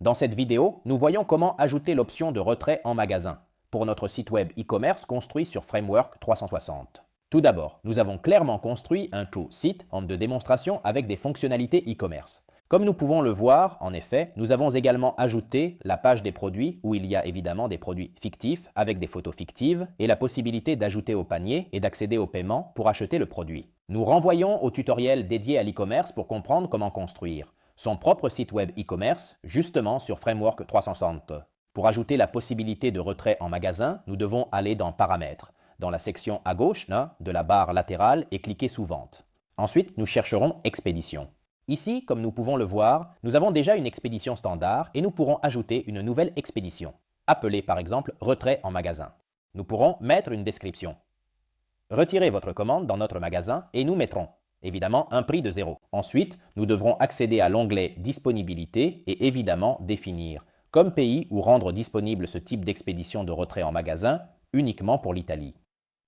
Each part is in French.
Dans cette vidéo, nous voyons comment ajouter l'option de retrait en magasin pour notre site web e-commerce construit sur Framework 360. Tout d'abord, nous avons clairement construit un tout site de démonstration avec des fonctionnalités e-commerce. Comme nous pouvons le voir, en effet, nous avons également ajouté la page des produits où il y a évidemment des produits fictifs avec des photos fictives et la possibilité d'ajouter au panier et d'accéder au paiement pour acheter le produit. Nous renvoyons au tutoriel dédié à l'e-commerce pour comprendre comment construire son propre site web e-commerce, justement sur Framework 360. Pour ajouter la possibilité de retrait en magasin, nous devons aller dans Paramètres, dans la section à gauche de la barre latérale et cliquer sous Vente. Ensuite, nous chercherons Expédition. Ici, comme nous pouvons le voir, nous avons déjà une expédition standard et nous pourrons ajouter une nouvelle expédition, appelée par exemple Retrait en magasin. Nous pourrons mettre une description. Retirez votre commande dans notre magasin et nous mettrons évidemment un prix de 0. Ensuite, nous devrons accéder à l'onglet Disponibilité et évidemment définir comme pays ou rendre disponible ce type d'expédition de retrait en magasin uniquement pour l'Italie.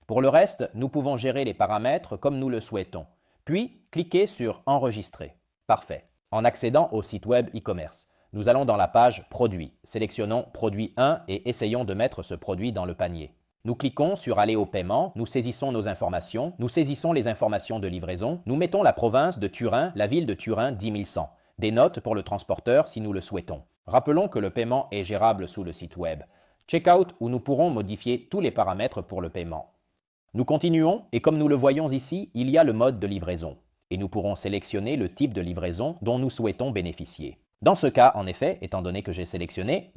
Pour le reste, nous pouvons gérer les paramètres comme nous le souhaitons, puis cliquer sur Enregistrer. Parfait. En accédant au site web e-commerce, nous allons dans la page Produits, sélectionnons Produit 1 et essayons de mettre ce produit dans le panier. Nous cliquons sur Aller au paiement, nous saisissons nos informations, nous saisissons les informations de livraison, nous mettons la province de Turin, la ville de Turin 10100, des notes pour le transporteur si nous le souhaitons. Rappelons que le paiement est gérable sous le site web. Checkout où nous pourrons modifier tous les paramètres pour le paiement. Nous continuons et comme nous le voyons ici, il y a le mode de livraison et nous pourrons sélectionner le type de livraison dont nous souhaitons bénéficier. Dans ce cas, en effet, étant donné que j'ai sélectionné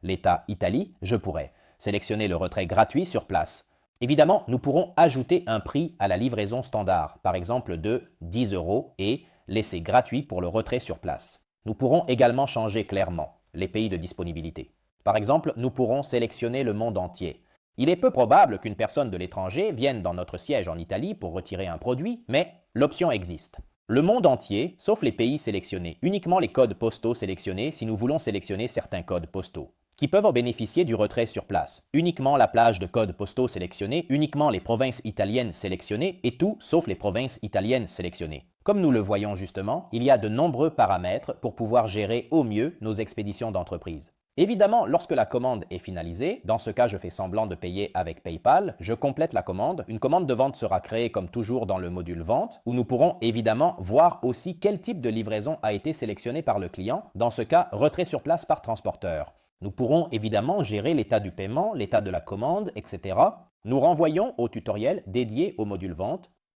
l'État Italie, je pourrais sélectionner le retrait gratuit sur place. Évidemment, nous pourrons ajouter un prix à la livraison standard, par exemple de 10 € et laisser gratuit pour le retrait sur place. Nous pourrons également changer clairement les pays de disponibilité. Par exemple, nous pourrons sélectionner le monde entier. Il est peu probable qu'une personne de l'étranger vienne dans notre siège en Italie pour retirer un produit, mais l'option existe. Le monde entier, sauf les pays sélectionnés, uniquement les codes postaux sélectionnés si nous voulons sélectionner certains codes postaux, qui peuvent en bénéficier du retrait sur place. Uniquement la plage de codes postaux sélectionnés, uniquement les provinces italiennes sélectionnées et tout sauf les provinces italiennes sélectionnées. Comme nous le voyons justement, il y a de nombreux paramètres pour pouvoir gérer au mieux nos expéditions d'entreprise. Évidemment, lorsque la commande est finalisée, dans ce cas je fais semblant de payer avec PayPal, je complète la commande. Une commande de vente sera créée comme toujours dans le module Vente, où nous pourrons évidemment voir aussi quel type de livraison a été sélectionné par le client, dans ce cas retrait sur place par transporteur. Nous pourrons évidemment gérer l'état du paiement, l'état de la commande, etc. Nous renvoyons au tutoriel dédié au module Vente